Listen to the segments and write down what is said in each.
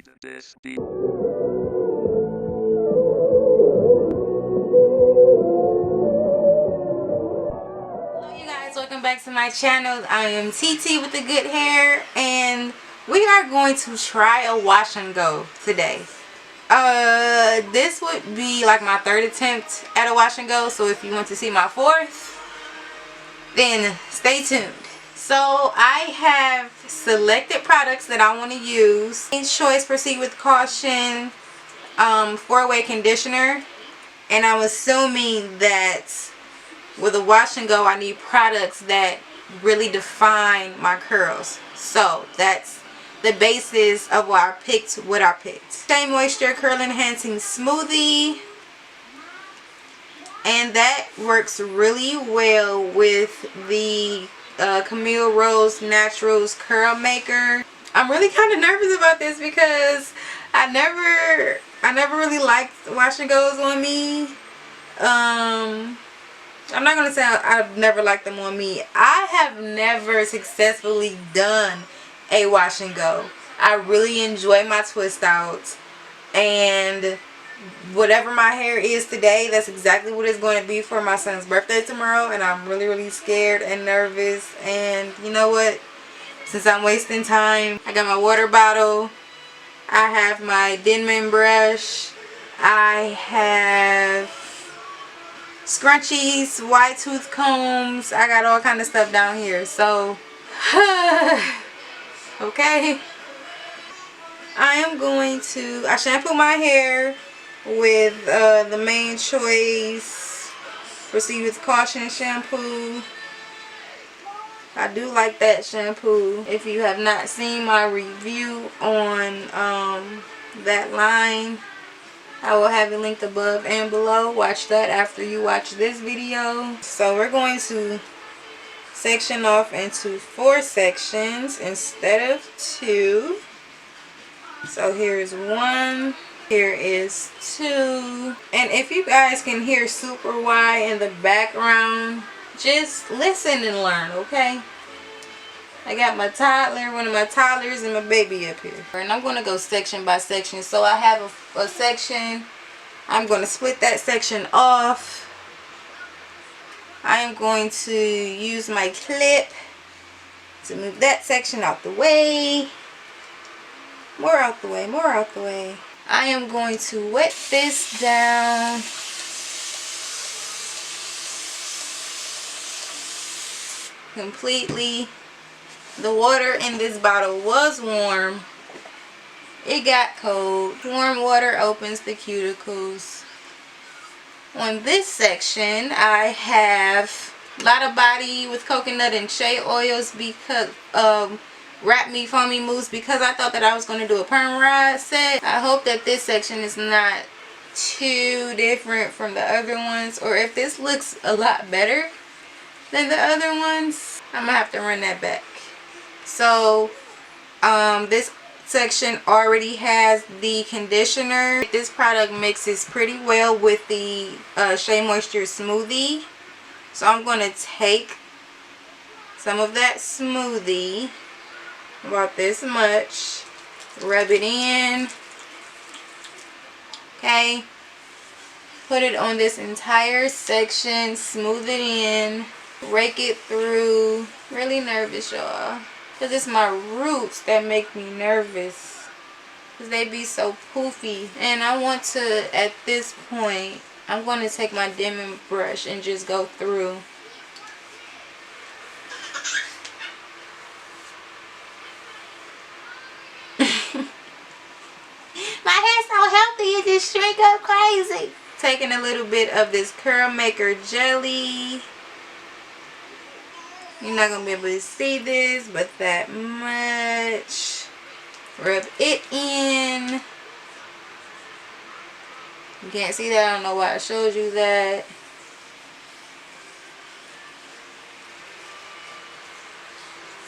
You guys, welcome back to my channel. I am TT with the good hair, and we are going to try a wash and go today. This would be like my third attempt at a wash and go, so if you want to see my fourth, then stay tuned. So I have selected products that I want to use. Choice, proceed with caution, 4-way conditioner, and I'm assuming that with a wash and go I need products that really define my curls. So that's the basis of why I picked what I picked. SheMoisture Curl Enhancing Smoothie, and that works really well with the Camille Rose Naturals Curl Maker. I'm really kind of nervous about this because I never really liked wash and goes on me. I'm not going to say I've never liked them on me. I have never successfully done a wash and go. I really enjoy my twist outs, and whatever my hair is today, that's exactly what it's going to be for my son's birthday tomorrow, and I'm really scared and nervous. And you know what? Since I'm wasting time, I got my water bottle. I have my Denman Brush. I have scrunchies, white tooth combs. I got all kind of stuff down here. So okay, I shampoo my hair with the Main Choice Proceed with Caution shampoo. I do like that shampoo. If you have not seen my review on that line, I will have it linked above and below. Watch that after you watch this video. So we're going to section off into 4 sections instead of 2. So here is 1. Here is 2. And if you guys can hear super wide in the background, just listen and learn, okay? I got my toddler, one of my toddlers, and my baby up here. And I'm going to go section by section. So I have a section. I'm going to split that section off. I am going to use my clip to move that section out the way. More out the way, more out the way. I am going to wet this down. Completely. The water in this bottle was warm. It got cold. Warm water opens the cuticles. On this section, I have a lot of body with coconut and shea oils because wrap me foamy mousse, because I thought that I was going to do a perm rod set. I hope that this section is not too different from the other ones, or if this looks a lot better than the other ones, I'm gonna have to run that back. So this section already has the conditioner. This product mixes pretty well with the SheMoisture Smoothie. So I'm going to take some of that smoothie, about this much, rub it in, okay, put it on this entire section, smooth it in, rake it through. Really nervous, y'all, because it's my roots that make me nervous, because they be so poofy. And I want to, at this point, I'm going to take my Denman brush and just go through. My hair's so healthy, it just shrink up crazy. Taking a little bit of this curl maker jelly. You're not going to be able to see this, but that much. Rub it in. You can't see that. I don't know why I showed you that.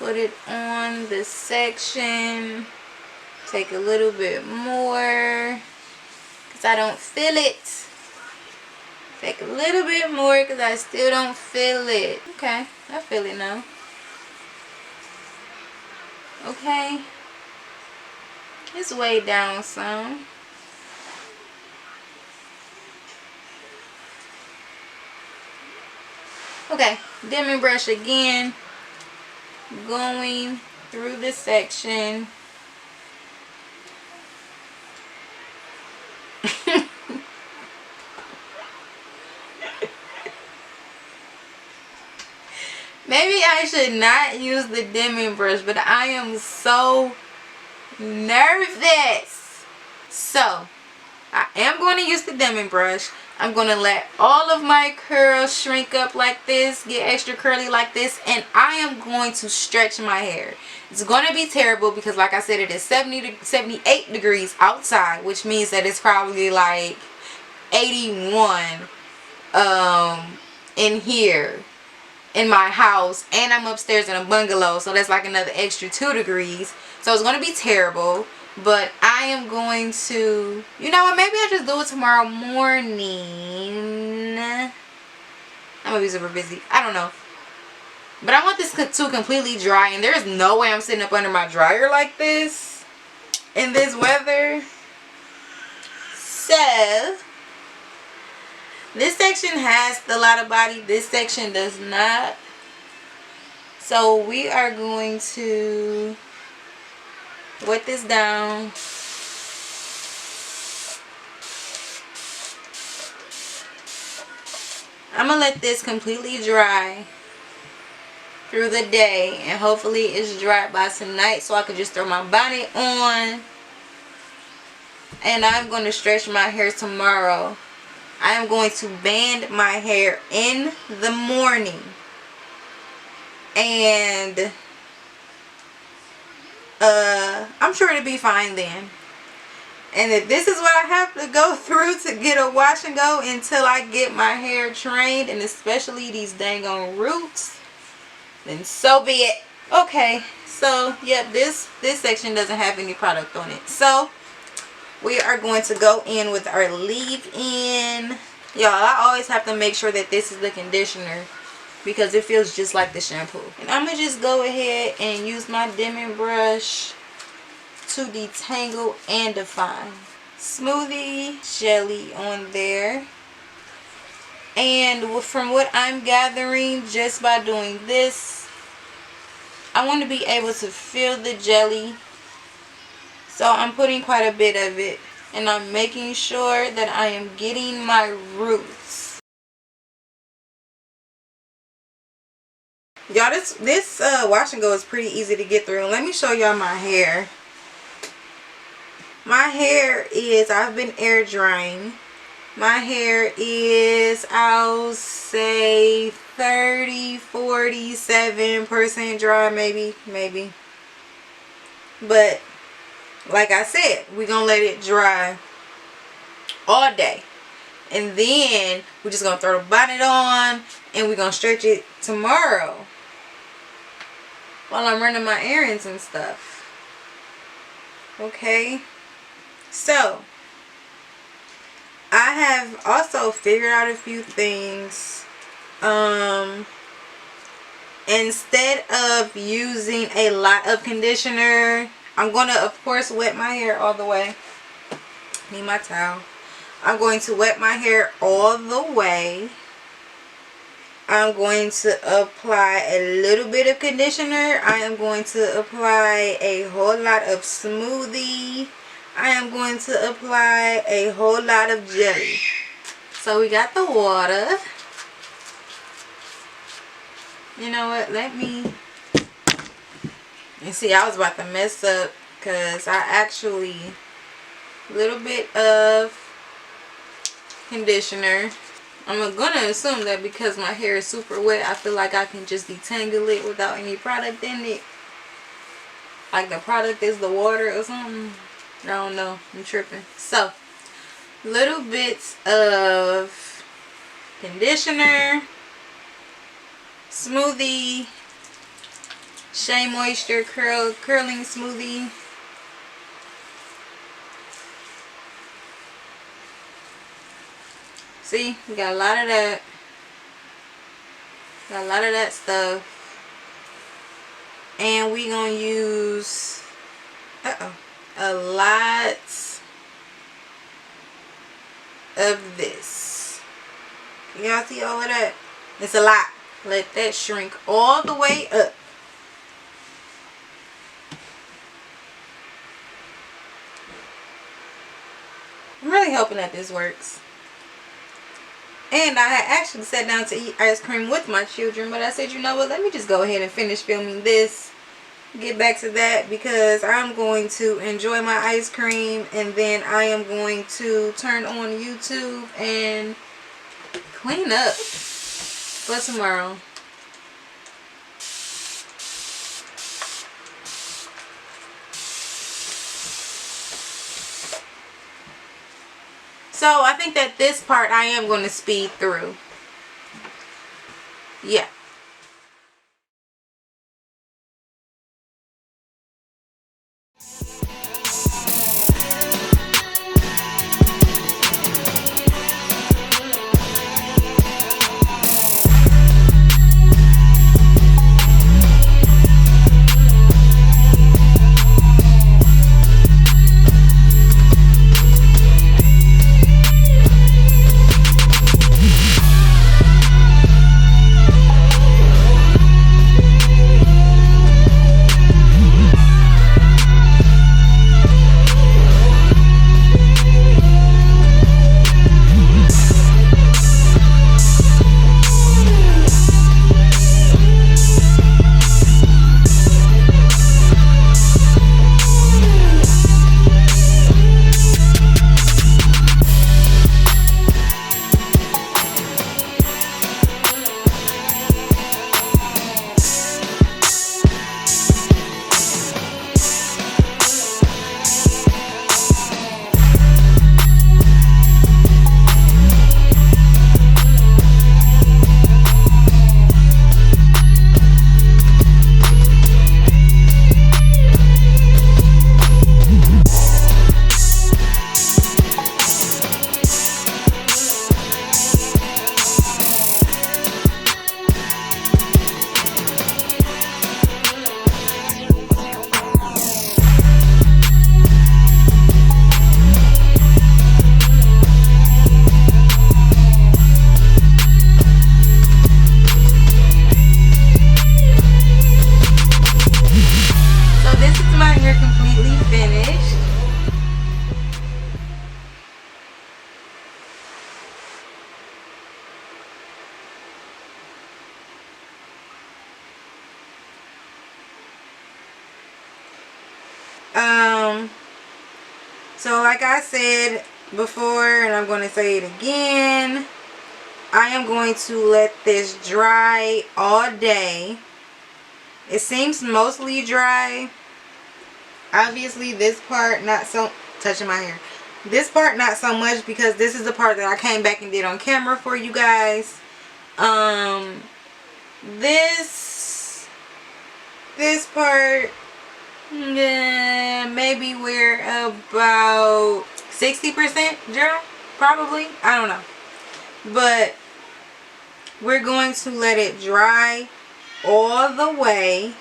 Put it on the section. Take a little bit more, because I don't feel it. Take a little bit more, because I still don't feel it. Okay, I feel it now. Okay. It's way down some. Okay, Denman Brush again. Going through this section. Maybe I should not use the Denman Brush, but I am so nervous. So, I am going to use the Denman Brush. I'm going to let all of my curls shrink up like this, get extra curly like this, and I am going to stretch my hair. It's going to be terrible because, like I said, it is 78 degrees outside, which means that it's probably like 81 in here in my house, and I'm upstairs in a bungalow, so that's like another extra 2 degrees. So it's going to be terrible. But I am going to, you know what, maybe I'll just do it tomorrow morning. I'm going to be super busy. I don't know. But I want this to completely dry, and there's no way I'm sitting up under my dryer like this in this weather. So, this section has the lot of body. This section does not. So, we are going to wet this down. I'm going to let this completely dry through the day, and hopefully it's dry by tonight so I can just throw my bonnet on. And I'm going to stretch my hair tomorrow. I am going to band my hair in the morning. And I'm sure it'll be fine then. And if this is what I have to go through to get a wash and go until I get my hair trained, and especially these dang on roots, then so be it. Okay, so yep, this section doesn't have any product on it. So we are going to go in with our leave-in. Y'all, I always have to make sure that this is the conditioner because it feels just like the shampoo. And I'm going to just go ahead and use my Denman Brush to detangle and define. Smoothie jelly on there. And from what I'm gathering just by doing this, I want to be able to feel the jelly. So I'm putting quite a bit of it. And I'm making sure that I am getting my roots. Y'all, this wash and go is pretty easy to get through. Let me show y'all my hair. My hair is, I've been air drying. My hair is, I'll say 30-47% dry, maybe. But like I said, we're gonna let it dry all day, and then we're just gonna throw the bonnet on and we're gonna stretch it tomorrow while I'm running my errands and stuff. Okay, so I have also figured out a few things. Instead of using a lot of conditioner, I'm going to, of course, wet my hair all the way. Need my towel. I'm going to wet my hair all the way. I'm going to apply a little bit of conditioner. I am going to apply a whole lot of Smoothie. I am going to apply a whole lot of jelly. So we got the water. You know what? Let me... You see, I was about to mess up because I actually... A little bit of conditioner. I'm going to assume that because my hair is super wet, I feel like I can just detangle it without any product in it. Like the product is the water or something. I don't know. I'm tripping. So, little bits of conditioner, Smoothie, SheMoisture curling smoothie. See, we got a lot of that. Got a lot of that stuff. And we gonna use, a lot of this. Y'all see all of that? It's a lot. Let that shrink all the way up. I'm really hoping that this works. And I had actually sat down to eat ice cream with my children, but I said, you know what, let me just go ahead and finish filming this, get back to that, because I'm going to enjoy my ice cream, and then I am going to turn on YouTube and clean up for tomorrow. So I think that this part I am going to speed through. Yeah. So like I said before, and I'm going to say it again, I am going to let this dry all day. It seems mostly dry. Obviously this part not so, touching my hair, this part not so much, because this is the part that I came back and did on camera for you guys. This part, yeah, maybe we're about 60% dry, probably, I don't know, but we're going to let it dry all the way,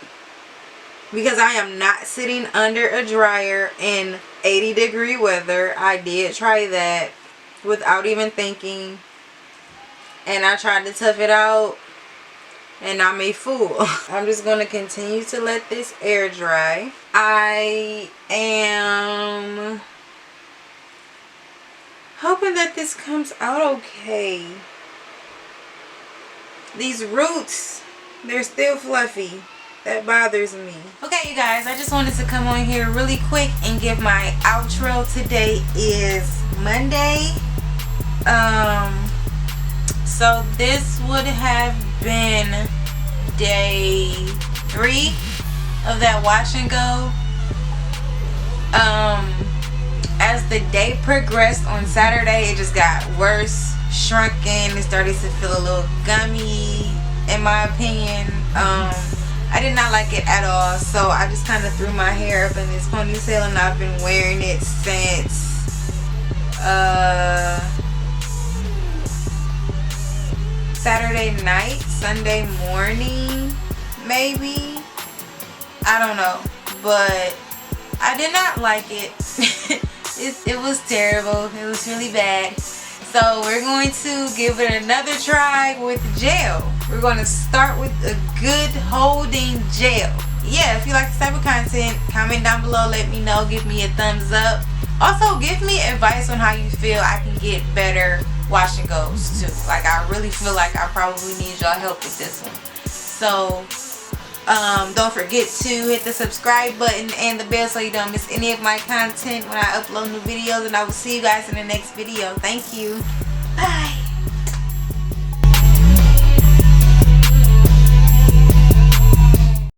because I am not sitting under a dryer in 80-degree weather. I did try that without even thinking, and I tried to tough it out, and I'm a fool. I'm just going to continue to let this air dry. I am hoping that this comes out okay. These roots, they're still fluffy. That bothers me. Okay, you guys, I just wanted to come on here really quick and give my outro. Today is Monday. So this would have been day 3 of that wash and go. As the day progressed on Saturday, it just got worse, shrunken. It started to feel a little gummy, in my opinion. I did not like it at all, so I just kind of threw my hair up in this ponytail, and I've been wearing it since Saturday night, Sunday morning, maybe. I don't know, but I did not like it. It was terrible. It was really bad. So we're going to give it another try with gel. We're going to start with a good holding gel. Yeah, if you like this type of content, comment down below, let me know, give me a thumbs up. Also, give me advice on how you feel I can get better wash and goes too. Like, I really feel like I probably need y'all help with this one. So don't forget to hit the subscribe button and the bell so you don't miss any of my content when I upload new videos, and I will see you guys in the next video. Thank you. Bye.